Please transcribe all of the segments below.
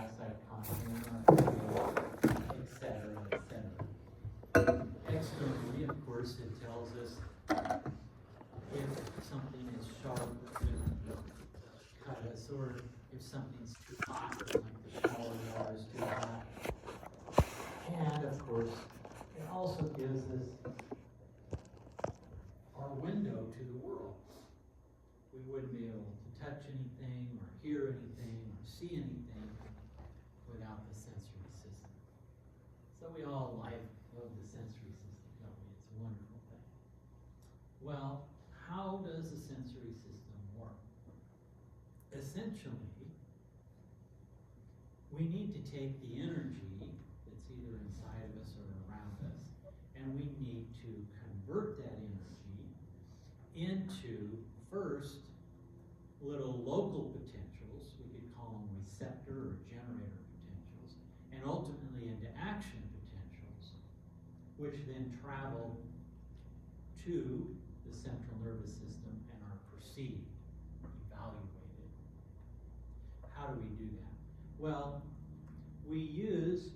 dioxide content, etc., etc. Externally, of course, it tells us if something is sharp, it's going to cut us, or if something's too hot, like the shallow water is too hot. And of course, it also gives us our window to the world. We wouldn't be able to touch anything, or hear anything, or see anything without the sensory system. So we all love the sensory system, don't we? It's a wonderful thing. Well, how does the sensory system work? Essentially, we need to take the energy that's either inside of us or around us, and we need to convert that energy into, first, little local potentials, we could call them receptor or generator potentials, and ultimately into action potentials, which then travel to the central nervous system and are perceived, evaluated. How do we do that? Well, we use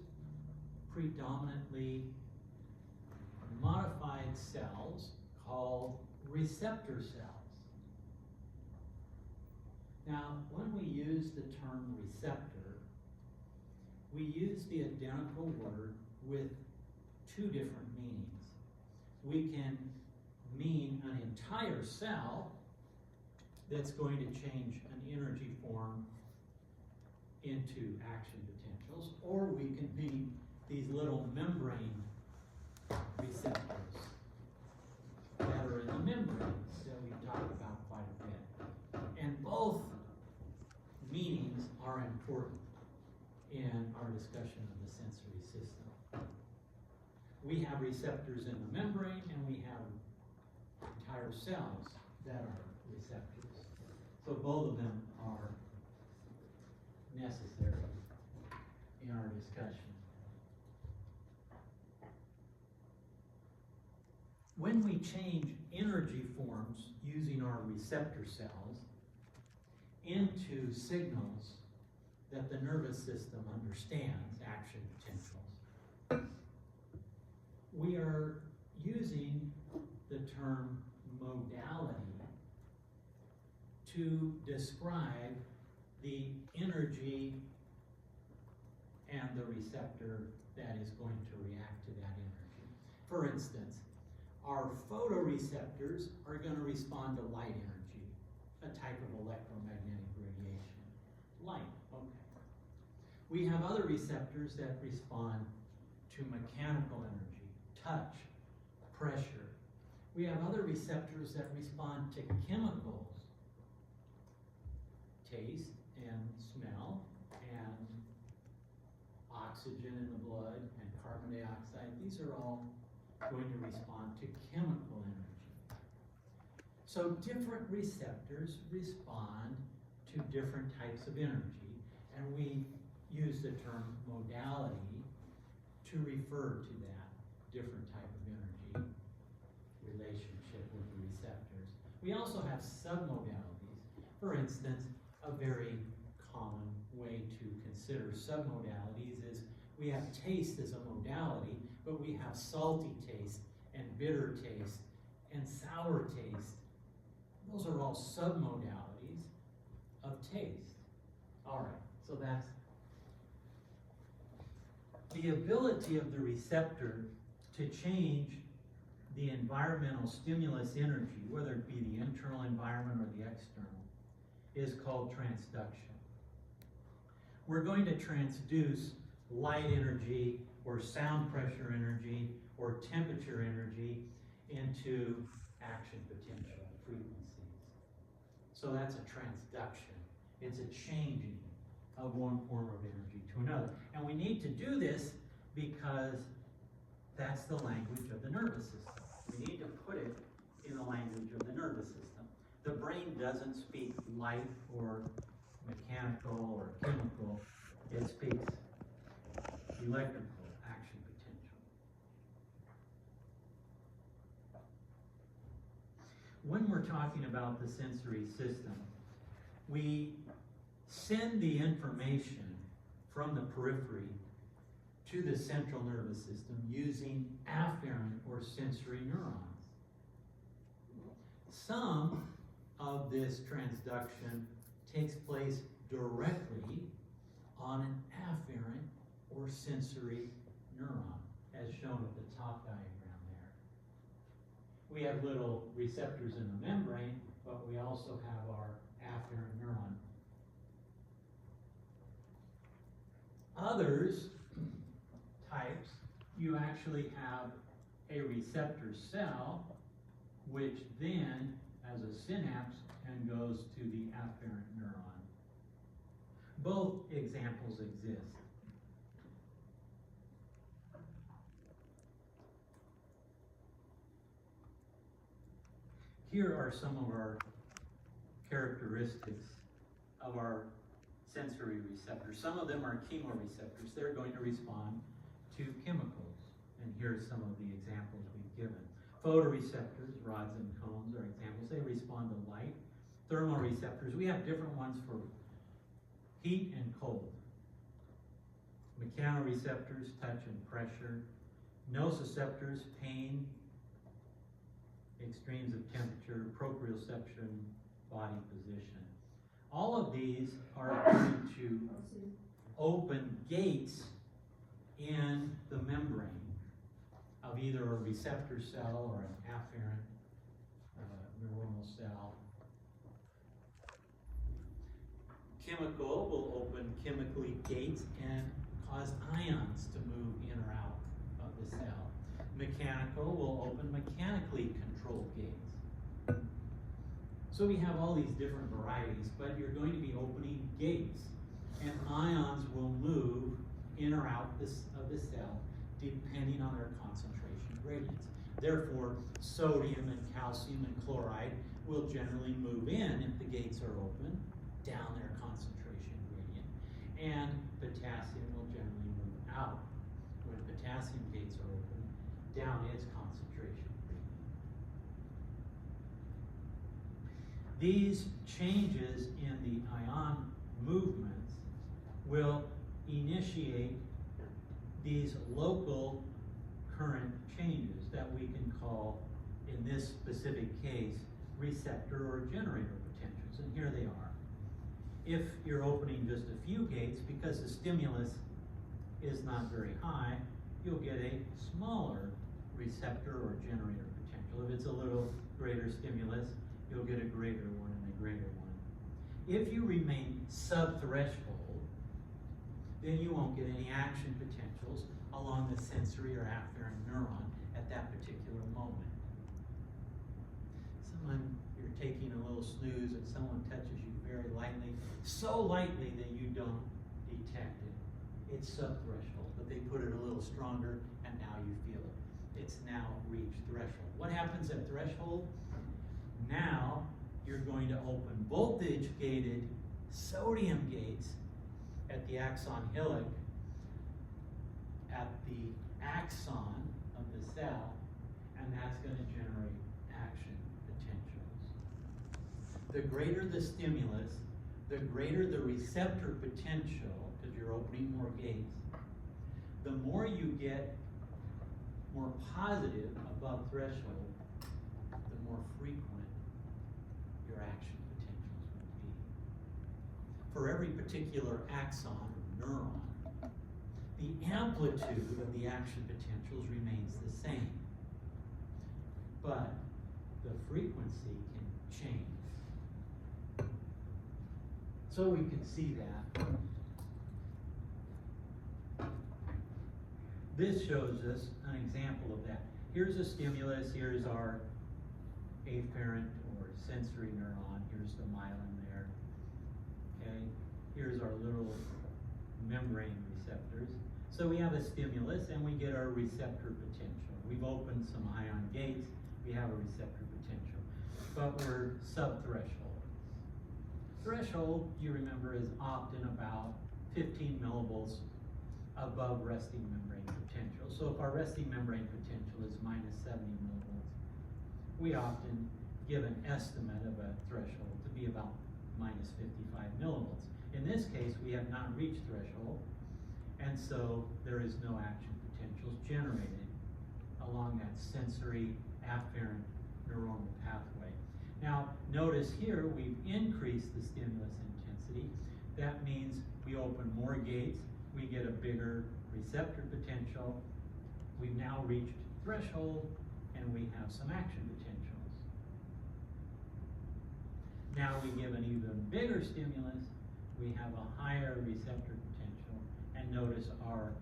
predominantly modified cells called receptor cells. Now, when we use the term receptor, we use the identical word with two different meanings. We can mean an entire cell that's going to change an energy form into action potentials, or we can mean these little membrane receptors that are in the membranes that we've talked about quite a bit. And both meanings are important in our discussion of the sensory system. We have receptors in the membrane, and we have entire cells that are receptors. So both of them are necessary in our discussion. When we change energy forms using our receptor cells into signals that the nervous system understands, action potentials, we are using the term modality to describe the energy and the receptor that is going to react to that energy. For instance, our photoreceptors are going to respond to light energy, a type of electromagnetic radiation. Light, okay. We have other receptors that respond to mechanical energy, touch, pressure. We have other receptors that respond to chemicals, taste and smell, and oxygen in the blood, and carbon dioxide. These are all going to respond to chemical energy. So different receptors respond to different types of energy, and we use the term modality to refer to that different type of energy relationship with the receptors. We also have submodalities. For instance, a very common way to consider submodalities is we have taste as a modality, but we have salty taste and bitter taste and sour taste. Those are all submodalities of taste. All right, so that's the ability of the receptor to change the environmental stimulus energy, whether it be the internal environment or the external, is called transduction. We're going to transduce light energy or sound pressure energy or temperature energy into action potential frequencies. So that's a transduction. It's a changing of one form of energy to another. And we need to do this because that's the language of the nervous system. We need to put it in the language of the nervous system. The brain doesn't speak light or mechanical or chemical. It speaks electrical action potential. When we're talking about the sensory system, we send the information from the periphery to the central nervous system using afferent or sensory neurons. Some of this transduction takes place directly on an afferent or sensory neuron, as shown at the top diagram there. We have little receptors in the membrane, but we also have our afferent neuron. Others types, you actually have a receptor cell, which then has a synapse and goes to the afferent neuron. Both examples exist. Here are some of our characteristics of our sensory receptors. Some of them are chemoreceptors. They're going to respond to chemicals. And here's some of the examples we've given. Photoreceptors, rods and cones are examples. They respond to light. Thermoreceptors, we have different ones for heat and cold. Mechanoreceptors, touch and pressure. Nociceptors, pain, extremes of temperature. Proprioception, body position. All of these are going to open gates in the membrane of either a receptor cell or an afferent neuronal cell. Chemical will open chemically gates and cause ions to move in or out of the cell. Mechanical will open mechanically controlled gates. So we have all these different varieties, but you're going to be opening gates, and ions will move in or out of the cell depending on their concentration gradients. Therefore, sodium and calcium and chloride will generally move in if the gates are open, down their concentration gradient, and potassium will generally move out when potassium gates are open, down its concentration gradient. These changes in the ion movements will initiate these local current changes that we can call, in this specific case, receptor or generator potentials, and here they are. If you're opening just a few gates, because the stimulus is not very high, you'll get a smaller receptor or generator potential. If it's a little greater stimulus, you'll get a greater one and a greater one. If you remain sub-threshold, then you won't get any action potentials along the sensory or afferent neuron at that particular moment. You're taking a little snooze and someone touches you very lightly, so lightly that you don't detect it. It's sub-threshold, but they put it a little stronger and now you feel it. It's now reached threshold. What happens at threshold? Now you're going to open voltage-gated sodium gates at the axon hillock, at the axon of the cell, and that's going to generate action potentials. The greater the stimulus, the greater the receptor potential, because you're opening more gates, the more you get more positive above threshold, the more frequent your action potentials would be. For every particular axon or neuron, the amplitude of the action potentials remains the same, but the frequency can change. So we can see that. This shows us an example of that. Here's a stimulus, here's our afferent or sensory neuron, here's the myelin there. Okay, here's our little membrane receptors. So we have a stimulus and we get our receptor potential. We've opened some ion gates, we have a receptor potential, but we're sub-threshold. Threshold, you remember, is often about 15 millivolts above resting membrane potential. So if our resting membrane potential is minus 70 millivolts, we often give an estimate of a threshold to be about minus 55 millivolts. In this case, we have not reached threshold, And so there is no action potentials generated along that sensory afferent neuronal pathway. Now, notice here we've increased the stimulus intensity. That means we open more gates, we get a bigger receptor potential. We've now reached threshold, and we have some action potentials. Now we give an even bigger stimulus, we have a higher receptor potential, and notice our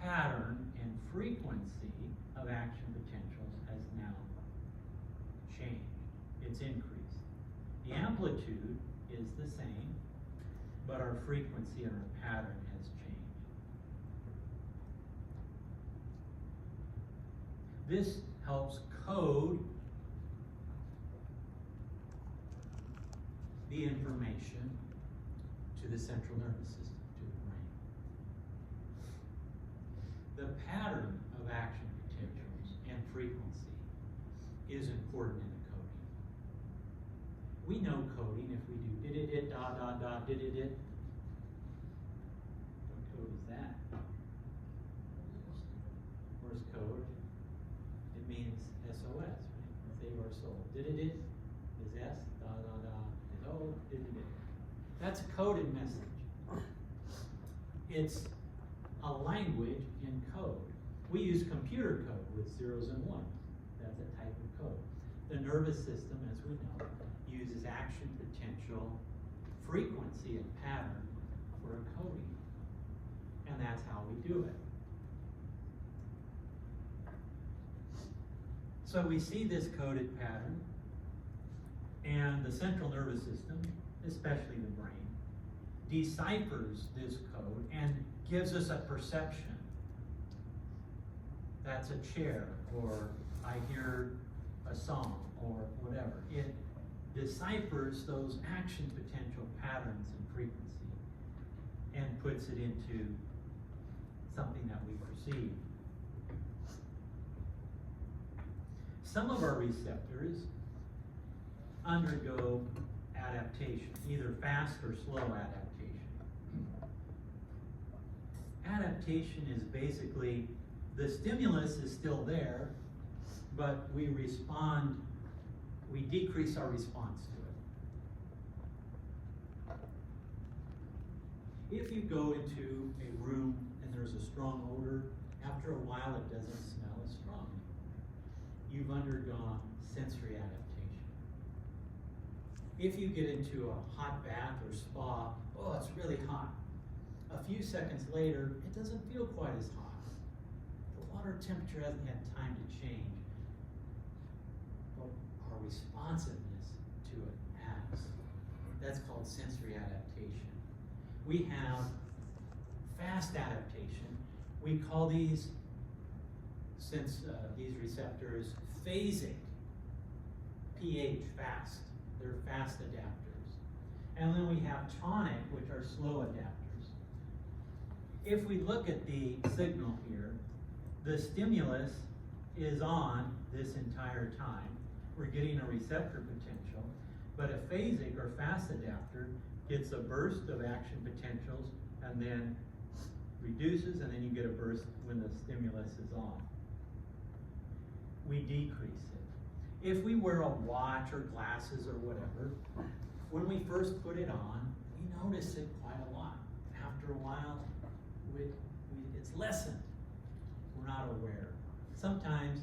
pattern and frequency of action potentials has now changed. It's increased. The amplitude is the same, but our frequency and our pattern has changed. This helps code the information to the central nervous system, to the brain. The pattern of action potentials and frequency is important in the coding. We know coding if we do did-it-it, da-da-da, did-it-it. What code is that? Morse code. It means SOS, right? Save our soul. Did-it-it is S, da-da-da is O, did-it-it. That's a coded message. It's a language in code. We use computer code with zeros and ones. That's a type of code. The nervous system, as we know, uses action potential, frequency, and pattern for coding. And that's how we do it. So we see this coded pattern, and the central nervous system, especially the brain, deciphers this code and gives us a perception. That's a chair, or I hear a song, or whatever. It deciphers those action potential patterns and frequency and puts it into something that we perceive. Some of our receptors undergo adaptation, either fast or slow adaptation. Adaptation is basically the stimulus is still there, but we respond, we decrease our response to it. If you go into a room and there's a strong odor, after a while it doesn't smell as strong. You've undergone sensory adaptation. If you get into a hot bath or spa, oh, it's really hot. A few seconds later, it doesn't feel quite as hot. The water temperature hasn't had time to change, but our responsiveness to it has. That's called sensory adaptation. We have fast adaptation. We call these, these receptors phasic, pH, fast. They're fast adapters. And then we have tonic, which are slow adapters. If we look at the signal here, the stimulus is on this entire time. We're getting a receptor potential, but a phasic or fast adapter gets a burst of action potentials and then reduces, and then you get a burst when the stimulus is on. We decrease it. If we wear a watch or glasses or whatever, when we first put it on, we notice it quite a lot. After a while, it's lessened. We're not aware. Sometimes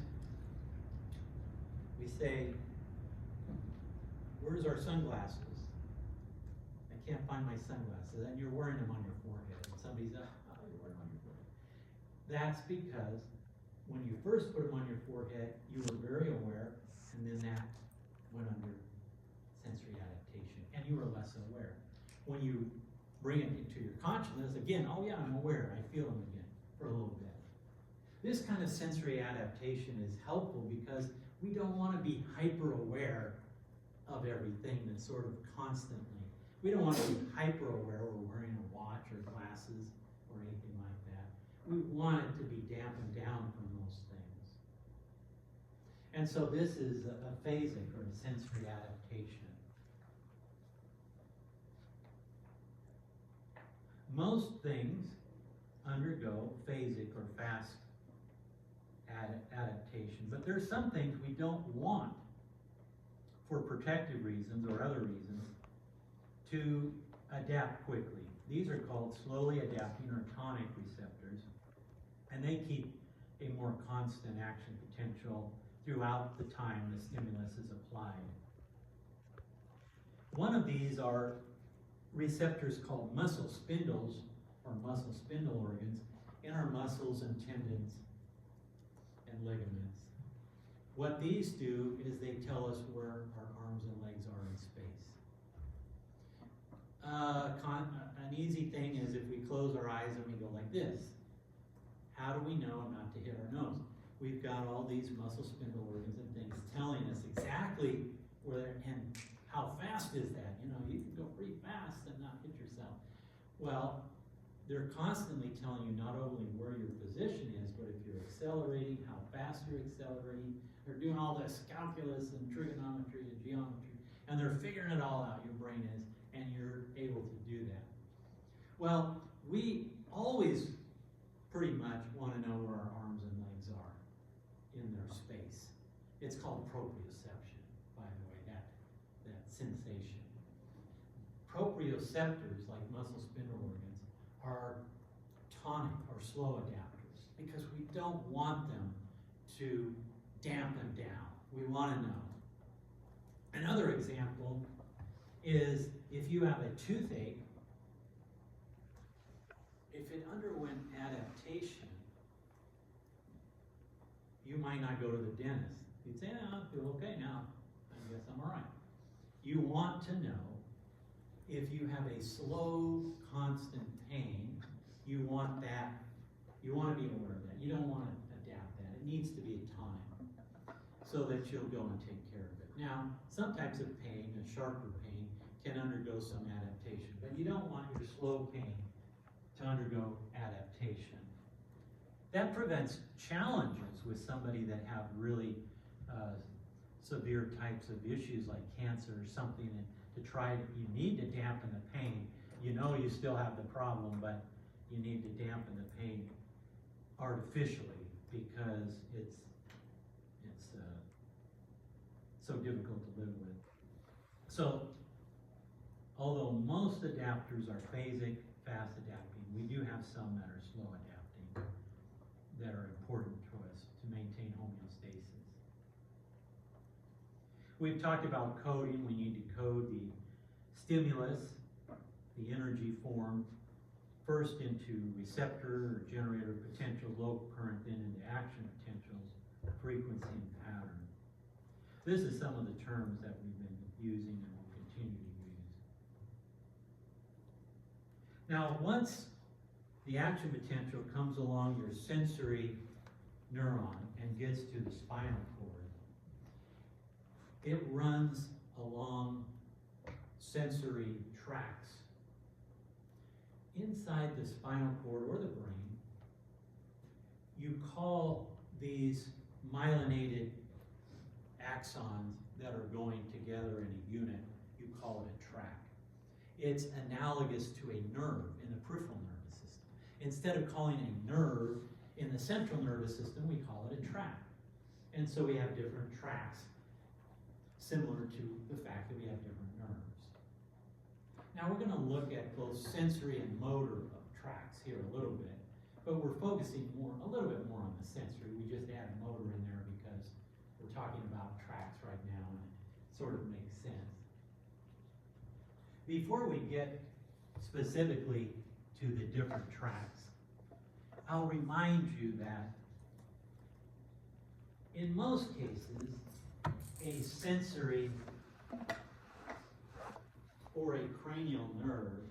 we say, where's our sunglasses? I can't find my sunglasses. And you're wearing them on your forehead. And somebody's, oh, you're wearing them on your forehead. That's because when you first put them on your forehead, you were very aware, and then that went under sensory adaptation, and you were less aware. When you bring it into your consciousness, again, oh yeah, I'm aware, I feel them again for a little bit. This kind of sensory adaptation is helpful because we don't want to be hyper-aware of everything that's sort of constantly. We don't want to be hyper-aware we're wearing a watch or glasses or anything like that. We want it to be dampened down from those things. And so this is a phasic or a sensory adaptation. Most things undergo phasic or fast adaptation. But there's some things we don't want, for protective reasons or other reasons, to adapt quickly. These are called slowly adapting or tonic receptors, and they keep a more constant action potential throughout the time the stimulus is applied. One of these are receptors called muscle spindles, or muscle spindle organs, in our muscles and tendons and ligaments. What these do is they tell us where our arms and legs are in space. An easy thing is if we close our eyes and we go like this. How do we know not to hit our nose? We've got all these muscle spindle organs and things telling us exactly where, and how fast is that? You know, you can go pretty fast and not hit yourself. Well, they're constantly telling you not only where your position is, but if you're accelerating, how fast you're accelerating. They're doing all this calculus and trigonometry and geometry, and they're figuring it all out, your brain is, and you're able to do that. Well, we always pretty much want to know where our arms and legs are in their space. It's called proprioception, by the way, that sensation. Proprioceptors, like muscle spindle organs, are tonic or slow adapters because we don't want them to dampen down. We want to know. Another example is if you have a toothache, if it underwent adaptation, you might not go to the dentist. You'd say, I feel okay now. I guess I'm all right. You want to know if you have a slow, constant pain, you want to be aware of that. You don't want to adapt that. It needs to be a time so that you'll go and take care of it. Now, some types of pain, a sharper pain, can undergo some adaptation, but you don't want your slow pain to undergo adaptation. That prevents challenges with somebody that have really severe types of issues like cancer or something, and you need to dampen the pain. You know you still have the problem, but you need to dampen the pain artificially because it's so difficult to live with. So, although most adapters are phasic, fast adapting, we do have some that are slow adapting that are important to us to maintain homeostasis. We've talked about coding. We need to code the stimulus, the energy form, first into receptor or generator potential, low current, then into action potentials, frequency, and pattern. This is some of the terms that we've been using and will continue to use. Now, once the action potential comes along your sensory neuron and gets to the spinal cord, it runs along sensory tracks. Inside the spinal cord or the brain, you call these myelinated axons that are going together in a unit, you call it a track. It's analogous to a nerve in the peripheral nervous system. Instead of calling a nerve in the central nervous system, we call it a track. And so we have different tracks, similar to the fact that we have different nerves. Now we're going to look at both sensory and motor tracks here a little bit, but we're focusing a little bit more on the sensory. We just add motor in there because we're talking about tracks right now and it sort of makes sense. Before we get specifically to the different tracks, I'll remind you that in most cases, a sensory or a cranial nerve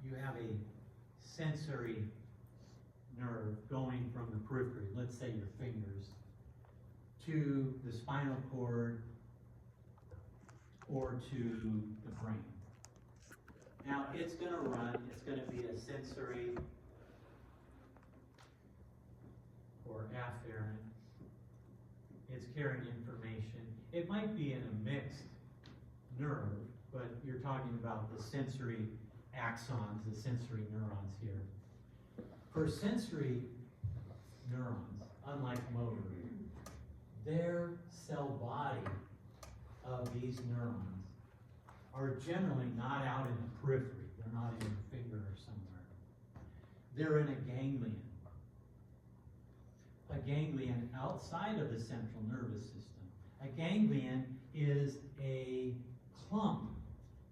you have a sensory nerve going from the periphery, let's say your fingers, to the spinal cord or to the brain. Now it's going to be a sensory or afferent. It's carrying information. It might be in a mixed nerve, but you're talking about the sensory axons, the sensory neurons here. For sensory neurons, unlike motor, their cell body of these neurons are generally not out in the periphery. They're not in your finger or somewhere. They're in a ganglion. A ganglion outside of the central nervous system. A ganglion is a clump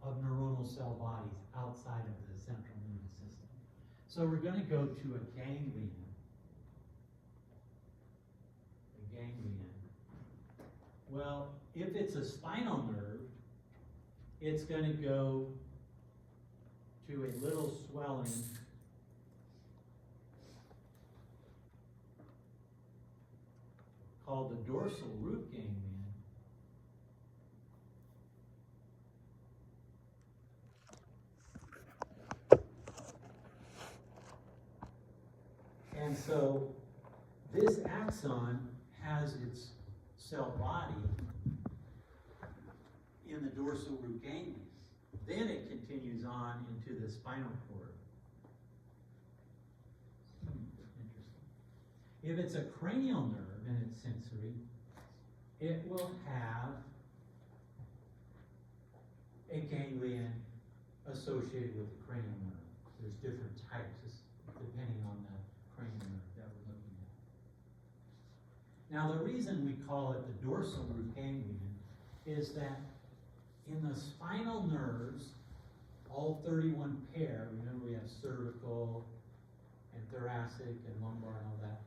of neuronal cell bodies outside of the central nervous system. So we're going to go to a ganglion. A ganglion. Well, if it's a spinal nerve, it's going to go to a little swelling called the dorsal root ganglion. And so this axon has its cell body in the dorsal root ganglion. Then it continues on into the spinal cord. Interesting. If it's a cranial nerve and it's sensory, it will have a ganglion associated with the cranial nerve. There's different types depending on the cranial nerve that we're looking at. Now the reason we call it the dorsal root ganglion is that in the spinal nerves, all 31 pair, remember we have cervical and thoracic and lumbar and all that,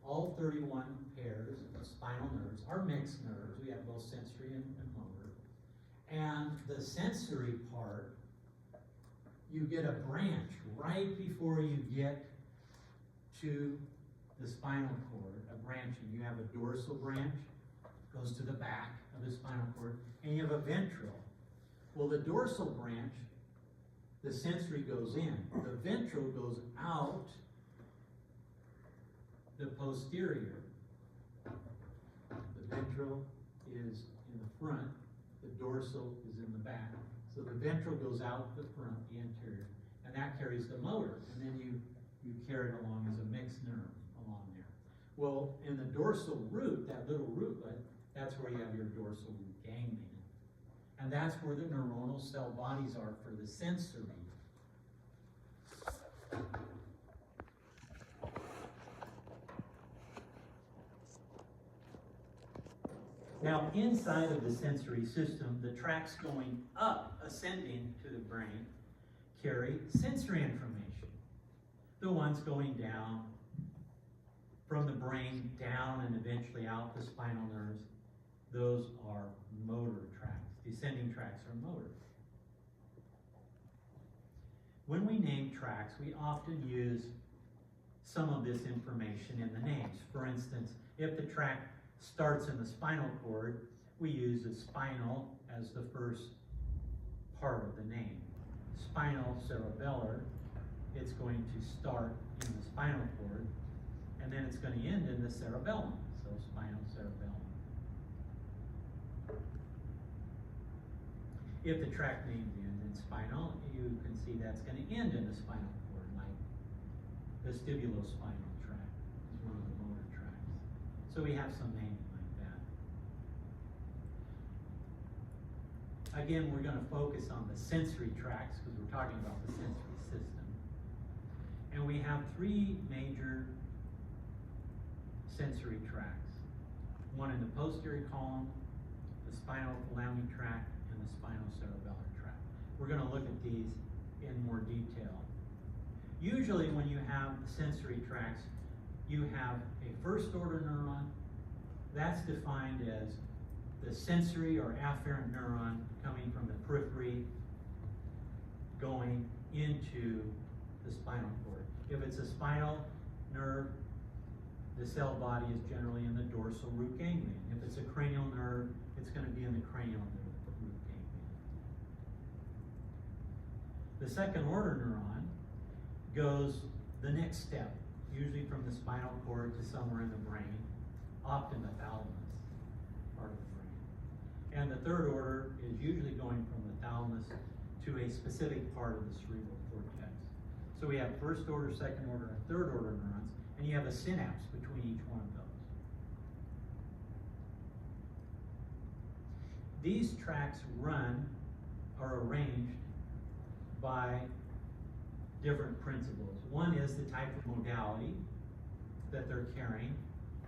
all 31 pairs of spinal nerves are mixed nerves. We have both sensory and motor. And the sensory part, you get a branch right before you get to the spinal cord, a branching. You have a dorsal branch, goes to the back of the spinal cord, and you have a ventral. Well, the dorsal branch, the sensory goes in. The ventral goes out the posterior. The ventral is in the front, the dorsal is in the back. So the ventral goes out the front, the anterior, and that carries the motor. And then you carry it along as a mixed nerve along there. Well, in the dorsal root, that little rootlet, that's where you have your dorsal root ganglion. And that's where the neuronal cell bodies are for the sensory. Now, inside of the sensory system, the tracts going up, ascending to the brain, carry sensory information. The ones going down from the brain down and eventually out the spinal nerves, those are motor tracts. Descending tracts are motor. When we name tracts, we often use some of this information in the names. For instance, if the tract starts in the spinal cord, we use the spinal as the first part of the name. Spinal cerebellar, it's going to start in the spinal cord, and then it's going to end in the cerebellum, so spinal cerebellum. If the tract names end in spinal, you can see that's going to end in the spinal cord, like vestibulospinal tract is one of the motor tracts. So we have some naming like that. Again, we're going to focus on the sensory tracts because we're talking about the sensory system. And we have three major sensory tracts. One in the posterior column, the spinal thalamic tract, and the spinal cerebellar tract. We're going to look at these in more detail. Usually when you have sensory tracts, you have a first order neuron. That's defined as the sensory or afferent neuron coming from the periphery going into the spinal cord. If it's a spinal nerve, the cell body is generally in the dorsal root ganglion. If it's a cranial nerve, it's going to be in the cranial root ganglion. The second order neuron goes the next step, usually from the spinal cord to somewhere in the brain, often the thalamus part of the brain. And the third order is usually going from the thalamus to a specific part of the cerebral cortex. So we have first order, second order, and third order neurons, and you have a synapse between each one of those. These tracks are arranged by different principles. One is the type of modality that they're carrying.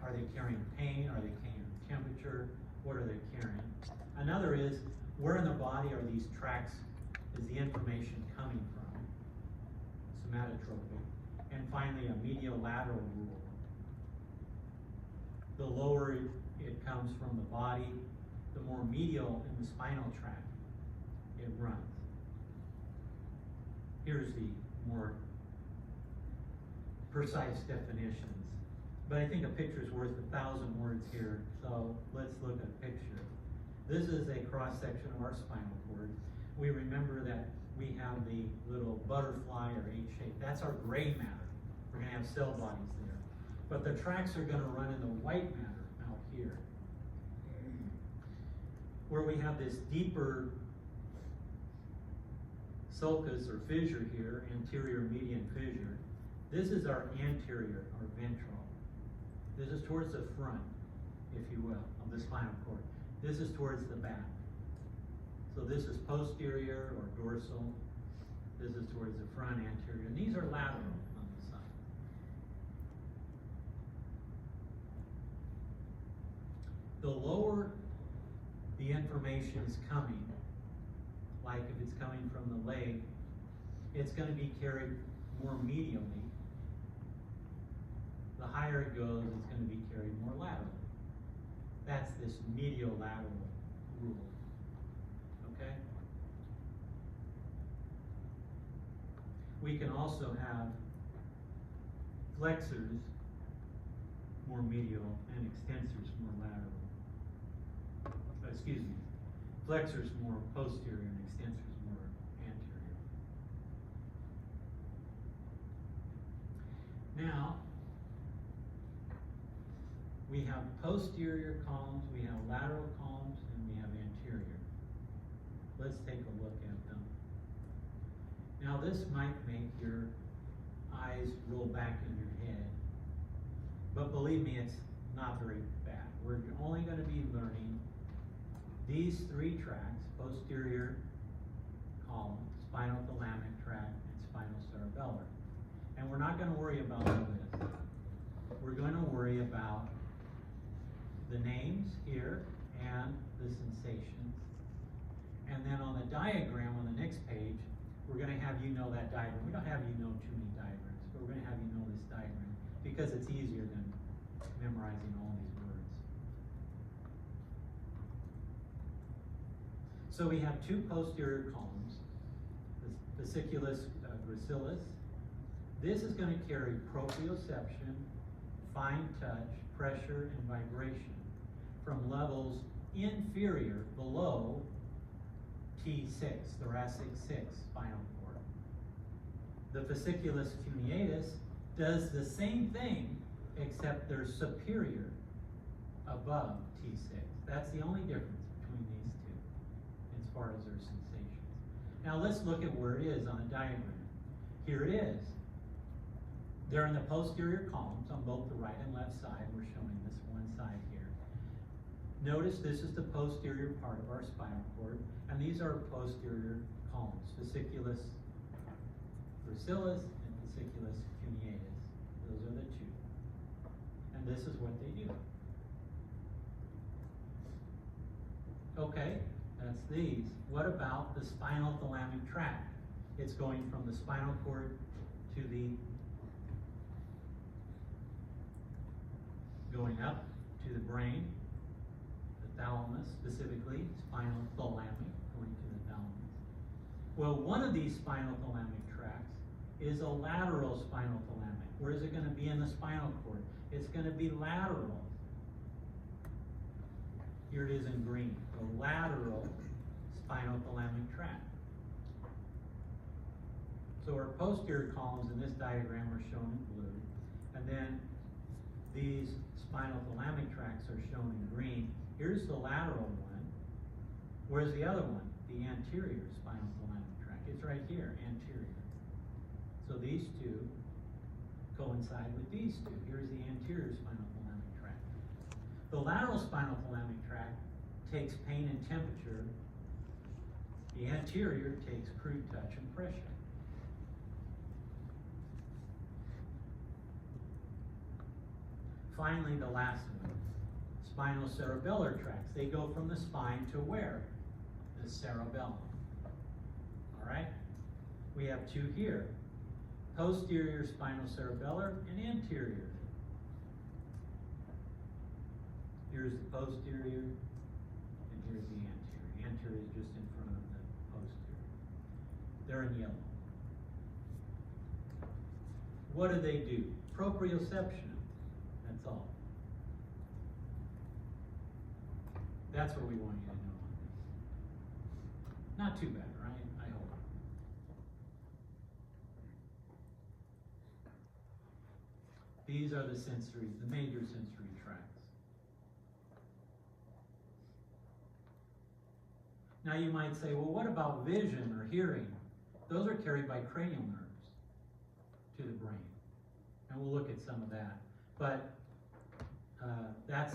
Are they carrying pain? Are they carrying temperature? What are they carrying? Another is, where in the body are these tracks, is the information coming from? Somatotropic. And finally, a medial-lateral rule. The lower it comes from the body, the more medial in the spinal tract it runs. Here's the more precise definitions. But I think a picture's worth 1,000 words here, so let's look at a picture. This is a cross-section of our spinal cord. We remember that we have the little butterfly or H shape. That's our gray matter. We're gonna have cell bodies there. But the tracks are gonna run in the white matter out here, where we have this deeper sulcus or fissure here, anterior median fissure. This is our anterior or ventral. This is towards the front, if you will, of the spinal cord. This is towards the back. So this is posterior or dorsal. This is towards the front, anterior. And these are lateral on the side. The lower the information is coming, like if it's coming from the leg, it's going to be carried more medially. The higher it goes, it's going to be carried more laterally. That's this medial-lateral rule. Okay? We can also have flexors more medial and extensors more lateral. Excuse me. Flexors more posterior and extensors more anterior. Now, we have posterior columns, we have lateral columns, and we have anterior. Let's take a look at them. Now this might make your eyes roll back in your head, but believe me, it's not very bad. We're only going to be learning these three tracks: posterior column, spinal thalamic tract, and spinal cerebellar. And we're not going to worry about all this. We're going to worry about the names here and the sensations. And then on the diagram on the next page, we're going to have you know that diagram. We don't have you know too many diagrams, but we're going to have you know this diagram because it's easier than memorizing all these words. So we have two posterior columns, the fasciculus gracilis. This is going to carry proprioception, fine touch, pressure, and vibration from levels inferior, below T6, thoracic 6 spinal cord. The fasciculus cuneatus does the same thing, except they're superior, above T6. That's the only difference between these two, as far as their sensations. Now let's look at where it is on the diagram. Here it is. They're in the posterior columns on both the right and left side. We're showing this one side here. Notice this is the posterior part of our spinal cord, and these are posterior columns, fasciculus gracilis and fasciculus cuneatus. Those are the two. And this is what they do. Okay, that's these. What about the spinal thalamic tract? It's going from the spinal cord to the going up to the brain, the thalamus specifically, spinal thalamic, going to the thalamus. Well, one of these spinal thalamic tracts is a lateral spinal thalamic. Where is it going to be in the spinal cord? It's going to be lateral. Here it is in green, the lateral spinal thalamic tract. So our posterior columns in this diagram are shown in blue, and then these spinal thalamic tracts are shown in green. Here's the lateral one. Where's the other one? The anterior spinal thalamic tract. It's right here, anterior. So these two coincide with these two. Here's the anterior spinal thalamic tract. The lateral spinal thalamic tract takes pain and temperature. The anterior takes crude touch and pressure. Finally, the last one, spinocerebellar tracts. They go from the spine to where? The cerebellum. All right? We have two here, posterior spinocerebellar and anterior. Here's the posterior, and here's the anterior. Anterior is just in front of the posterior. They're in yellow. What do? Proprioception. That's all. That's what we want you to know on this. Not too bad, right? I hope. These are the sensory, the major sensory tracts. Now you might say, well, what about vision or hearing? Those are carried by cranial nerves to the brain. And we'll look at some of that. But that's,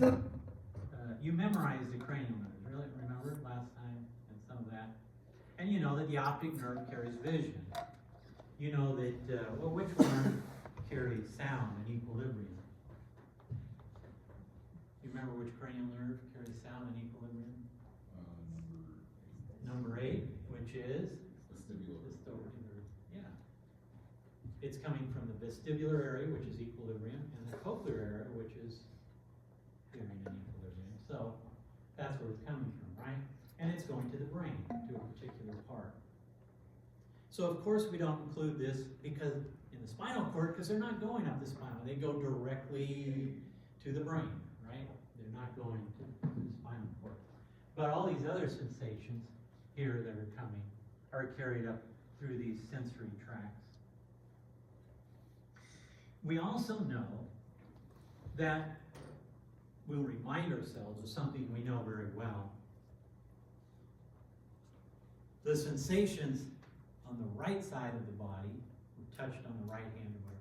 you memorized the cranial nerves, really? Remember last time and some of that? And you know that the optic nerve carries vision. You know that, well, which one carries sound and equilibrium? You remember which cranial nerve carries sound and equilibrium? Number 8, which is? Vestibular. Yeah. It's coming from the vestibular area, which is equilibrium, and the cochlear area, which is hearing and equilibrium. So that's where it's coming from, right? And it's going to the brain, to a particular part. So of course we don't include this because in the spinal cord, because they're not going up the spinal. They go directly to the brain, right? They're not going to the spinal cord. But all these other sensations here that are coming are carried up through these sensory tracts. We also know that we'll remind ourselves of something we know very well. The sensations on the right side of the body, we're touched on the right hand where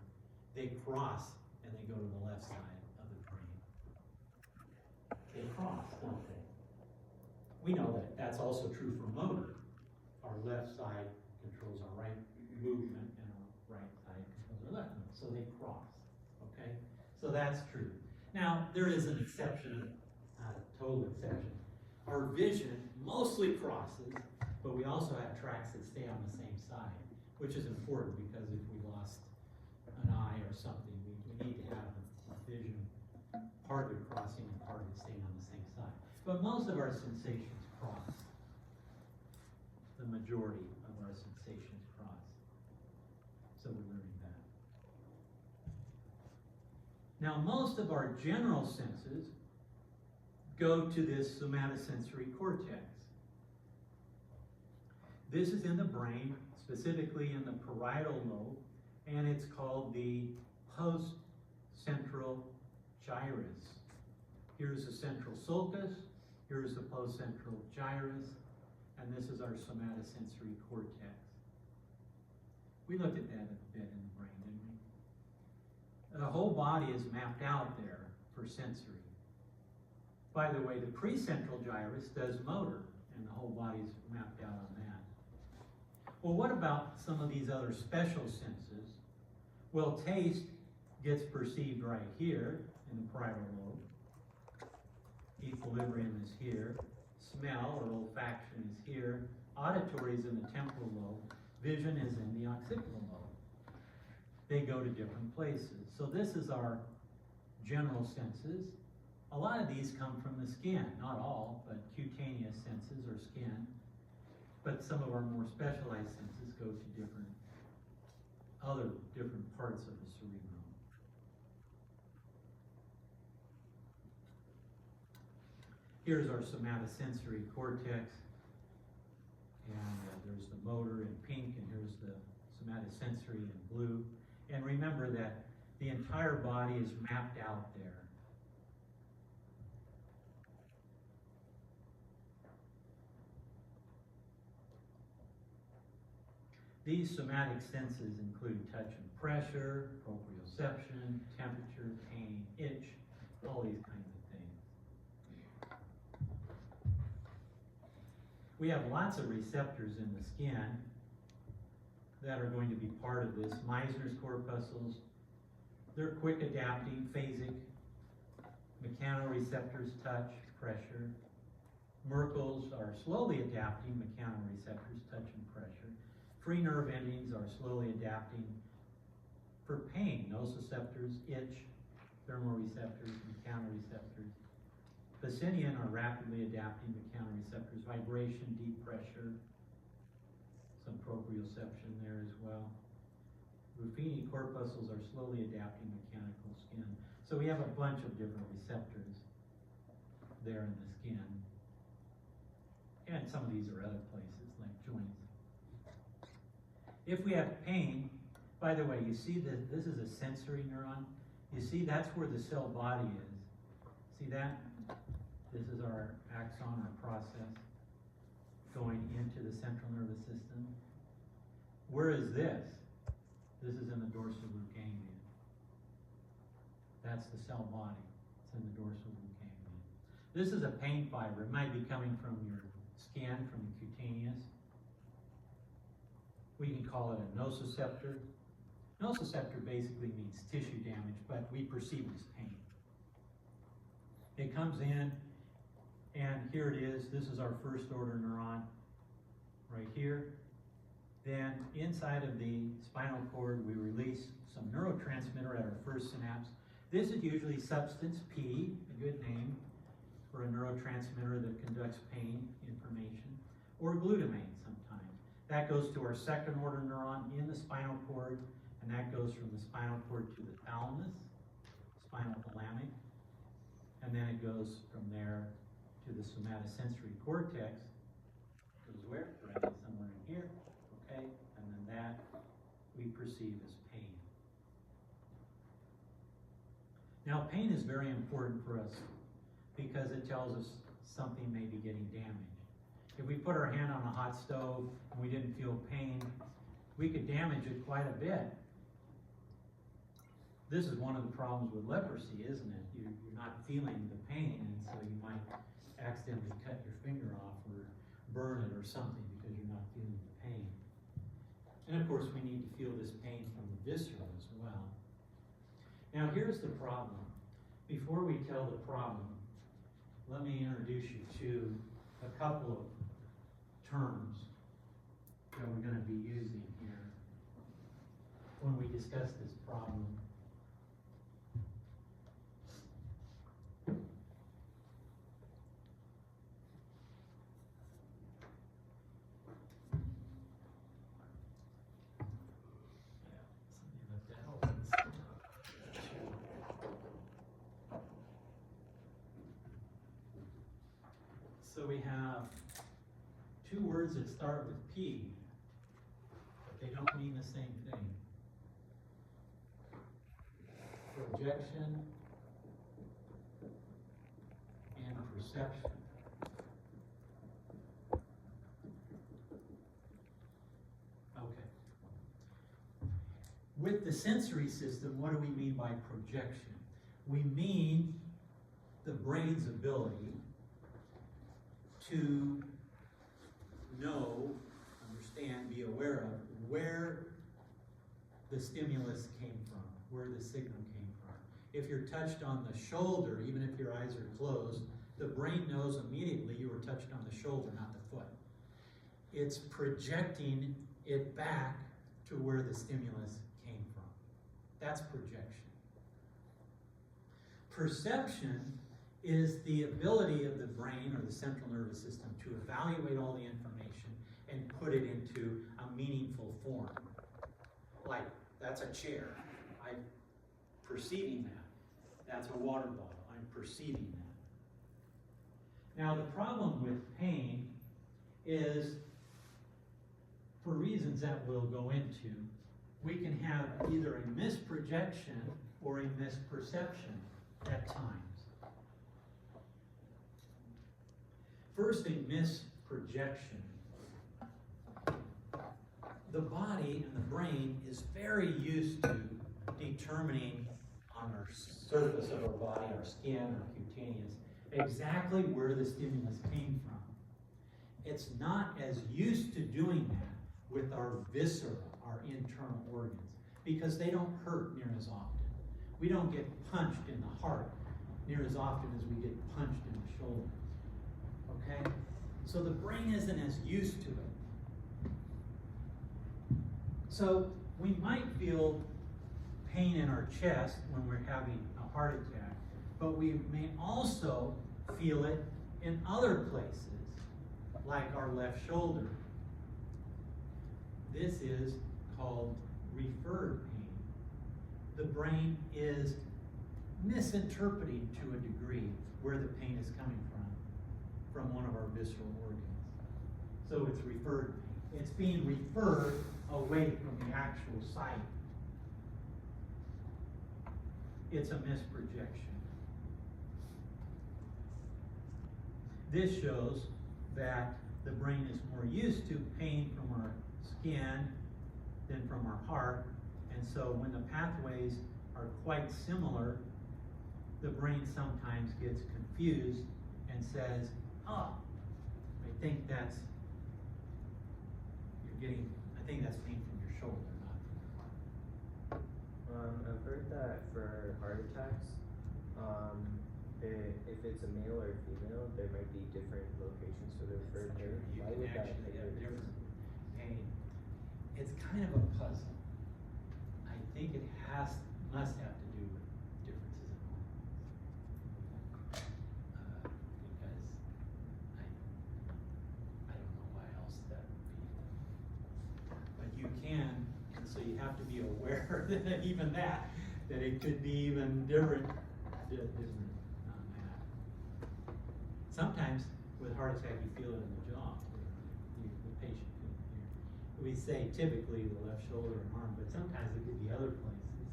they cross and they go to the left side of the brain. They cross, don't they? We know that that's also true for motor. Our left side controls our right movement and our right side controls our left movement. So they cross, okay? So that's true. Now, there is an exception, not a total exception. Our vision mostly crosses, but we also have tracks that stay on the same side, which is important because if we lost an eye or something, we need to have a vision, part of it crossing and part of it staying on the same side. But most of our sensations cross. The majority of our sensations cross. So we're learning that. Now, most of our general senses go to this somatosensory cortex. This is in the brain, specifically in the parietal lobe, and it's called the postcentral gyrus. Here's the central sulcus, here's the postcentral gyrus, and this is our somatosensory cortex. We looked at that a bit in the brain, didn't we? The whole body is mapped out there for sensory. By the way, the precentral gyrus does motor, and the whole body's mapped out on that. Well, what about some of these other special senses? Well, taste gets perceived right here in the parietal lobe. Equilibrium is here. Smell or olfaction is here. Auditory is in the temporal lobe. Vision is in the occipital lobe. They go to different places. So this is our general senses. A lot of these come from the skin, not all, but cutaneous senses or skin. But some of our more specialized senses go to different parts of the cerebrum. Here's our somatosensory cortex, and there's the motor in pink, and here's the somatosensory in blue. And remember that the entire body is mapped out there. These somatic senses include touch and pressure, proprioception, temperature, pain, itch, all these kinds of things. We have lots of receptors in the skin that are going to be part of this. Meissner's corpuscles, they're quick adapting, phasic. Mechanoreceptors, touch, pressure. Merkels are slowly adapting, mechanoreceptors, touch and pressure. Free nerve endings are slowly adapting for pain, nociceptors, itch, thermoreceptors, mechanoreceptors. Pacinian are rapidly adapting mechanoreceptors, vibration, deep pressure, some proprioception there as well. Ruffini corpuscles are slowly adapting mechanical skin. So we have a bunch of different receptors there in the skin. And some of these are other places, like joints. If we have pain, by the way, you see that this is a sensory neuron. You see that's where the cell body is. See that? This is our axon, our process, going into the central nervous system. Where is this? This is in the dorsal root ganglia. That's the cell body. It's in the dorsal root ganglia. This is a pain fiber. It might be coming from your skin, from the cutaneous. We can call it a nociceptor. Nociceptor basically means tissue damage, but we perceive it as pain. It comes in, and here it is. This is our first order neuron right here. Then inside of the spinal cord, we release some neurotransmitter at our first synapse. This is usually substance P, a good name for a neurotransmitter that conducts pain information, or glutamate sometimes. That goes to our second order neuron in the spinal cord, and that goes from the spinal cord to the thalamus, spinal thalamic, and then it goes from there to the somatosensory cortex. Goes where? Right somewhere in here, okay? And then that we perceive as pain. Now, pain is very important for us because it tells us something may be getting damaged. If we put our hand on a hot stove and we didn't feel pain, we could damage it quite a bit. This is one of the problems with leprosy, isn't it? You're not feeling the pain, and so you might accidentally cut your finger off or burn it or something because you're not feeling the pain. And of course, we need to feel this pain from the viscera as well. Now, here's the problem. Before we tell the problem, let me introduce you to a couple of terms that we're going to be using here when we discuss this problem. So we have two words that start with P, but they don't mean the same thing. Projection and perception. Okay. With the sensory system, what do we mean by projection? We mean the brain's ability to know, understand, be aware of where the stimulus came from, where the signal came from. If you're touched on the shoulder, even if your eyes are closed, the brain knows immediately you were touched on the shoulder, not the foot. It's projecting it back to where the stimulus came from. That's projection. Perception is the ability of the brain or the central nervous system to evaluate all the information and put it into a meaningful form. Like, that's a chair. I'm perceiving that. That's a water bottle. I'm perceiving that. Now, the problem with pain is, for reasons that we'll go into, we can have either a misprojection or a misperception at times. First, a misprojection. the body and the brain is very used to determining on our surface of our body, our skin, our cutaneous, exactly where the stimulus came from. It's not as used to doing that with our viscera, our internal organs, because they don't hurt near as often. We don't get punched in the heart near as often as we get punched in the shoulder. Okay? So the brain isn't as used to it. So we might feel pain in our chest when we're having a heart attack, but we may also feel it in other places, like our left shoulder. This is called referred pain. The brain is misinterpreting to a degree where the pain is coming from one of our visceral organs. So it's referred pain. It's being referred away from the actual site. It's a misprojection. This shows that the brain is more used to pain from our skin than from our heart, and so when the pathways are quite similar, the brain sometimes gets confused and says, oh, I think that's pain from your shoulder, not from your heart. I've heard that for heart attacks, if it's a male or a female, there might be different locations for the referred pain. You Why can would that actually make a have difference? different pain. It's kind of a puzzle. I think it must have to do with differences in hormones. Because I don't know why else that would be. But you can, and so you have to be aware that even that it could be even different on that. Sometimes with heart attack you feel it in the jaw. The patient can hear. We say typically the left shoulder and arm, but sometimes it could be other places.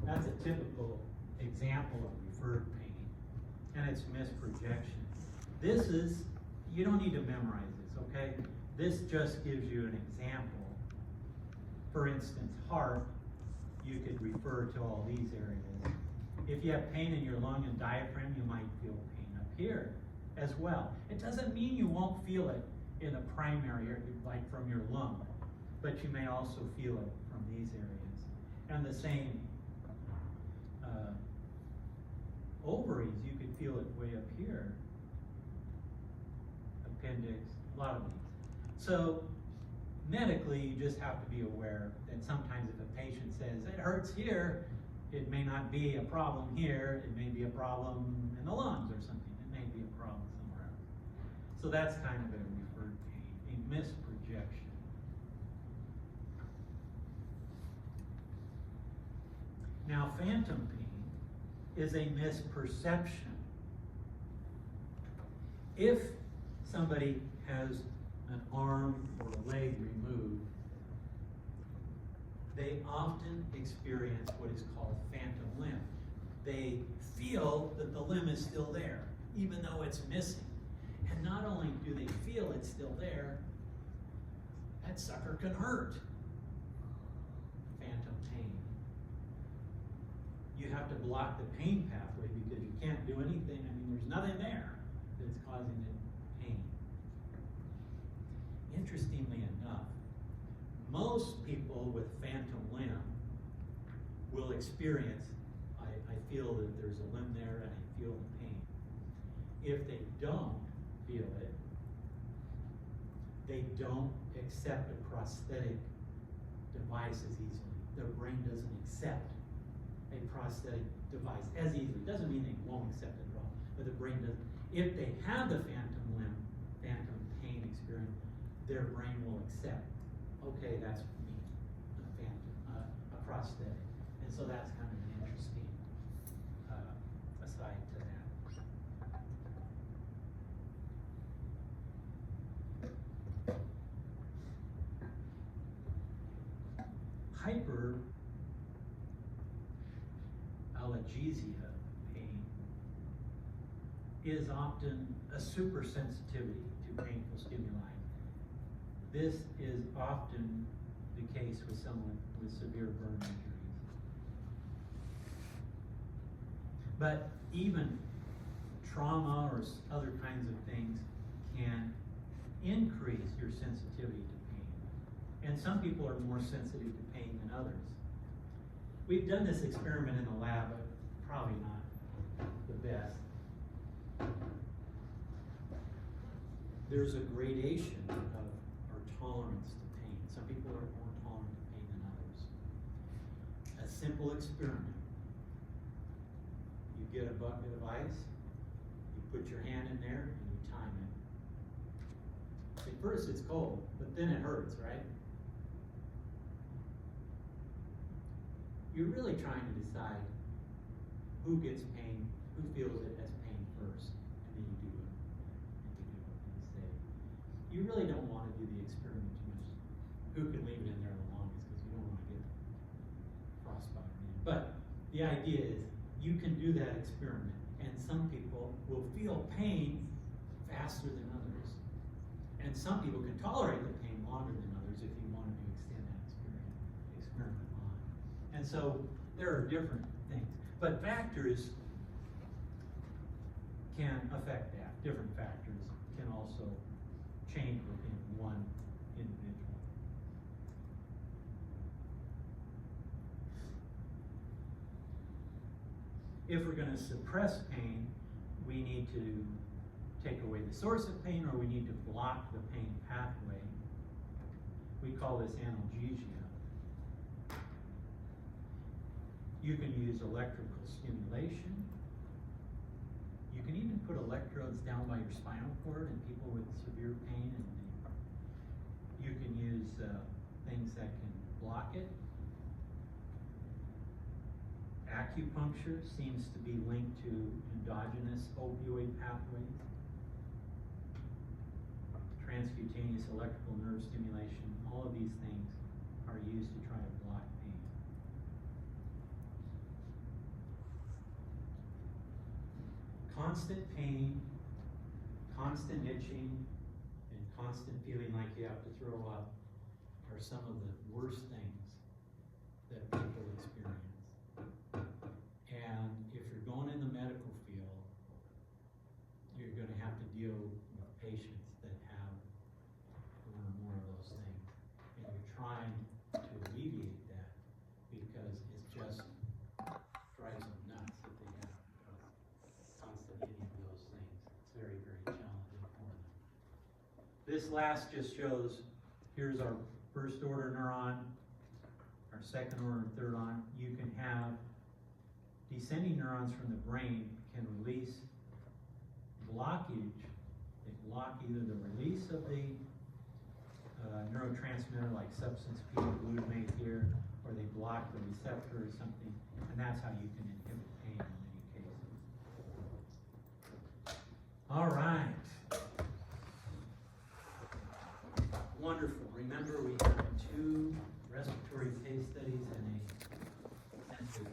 That's a typical example of referred pain, and it's misprojection. This is, you don't need to memorize this, okay? This just gives you an example. For instance, heart, you could refer to all these areas. If you have pain in your lung and diaphragm, you might feel pain up here as well. It doesn't mean you won't feel it in a primary area, like from your lung, but you may also feel it from these areas. And the same ovaries, you could feel it way up here. Appendix, a lot of these. So medically, you just have to be aware that sometimes if a patient says, it hurts here, it may not be a problem here, it may be a problem in the lungs or something. It may be a problem somewhere else. So that's kind of a referred pain, a misprojection. Now, phantom pain is a misperception. If somebody has an arm or a leg removed, they often experience what is called phantom limb. They feel that the limb is still there, even though it's missing. And not only do they feel it's still there, that sucker can hurt. Phantom pain. You have to block the pain pathway because you can't do anything. I mean, there's nothing there that's causing the pain. Interestingly enough, most people with phantom limb will experience, I feel that there's a limb there and I feel the pain. If they don't feel it, they don't accept a prosthetic device as easily. Their brain doesn't accept a prosthetic device as easily. Doesn't mean they won't accept it at all, but the brain doesn't. If they have the phantom limb, phantom pain experience, their brain will accept, okay, that's me, a prosthetic. And so that's kind of an interesting aside to that. Hyperalgesia pain is often a supersensitivity to painful stimuli. This is often case with someone with severe burn injuries. But even trauma or other kinds of things can increase your sensitivity to pain. And some people are more sensitive to pain than others. We've done this experiment in the lab, but probably not the best. There's a gradation of our tolerance to pain. Some people are more tolerant to pain than others. A simple experiment. You get a bucket of ice, you put your hand in there, and you time it. At first it's cold, but then it hurts, right? You're really trying to decide who gets pain, who feels it as pain first, and then you do it. And you do what you say. You really don't want to do the experiment too much. Who can leave it in there the longest, because you don't want to get frostbite. But the idea is you can do that experiment, and some people will feel pain faster than others. And some people can tolerate the pain longer than others if you wanted to extend that experiment on. And so there are different things. But factors can affect that. Different factors can also change within one individual. If we're going to suppress pain, we need to take away the source of pain, or we need to block the pain pathway. We call this analgesia. You can use electrical stimulation. You can even put electrodes down by your spinal cord in people with severe pain, and you can use things that can block it. Acupuncture seems to be linked to endogenous opioid pathways. Transcutaneous electrical nerve stimulation, all of these things are used to try to block pain. Constant pain, constant itching, and constant feeling like you have to throw up are some of the worst things that people experience. And if you're going in the medical field, you're going to have to deal with patients that have one or more of those things. And you're trying to alleviate that because it just drives them nuts that they have constant hitting of those things. It's very, very challenging for them. This last just shows, here's our first order neuron, our second order and third on. You can have descending neurons from the brain can release blockage. They block either the release of the neurotransmitter like substance P or glutamate here, or they block the receptor or something, and that's how you can inhibit pain in many cases. All right. Wonderful. Remember, we have 2 respiratory case studies and a sensory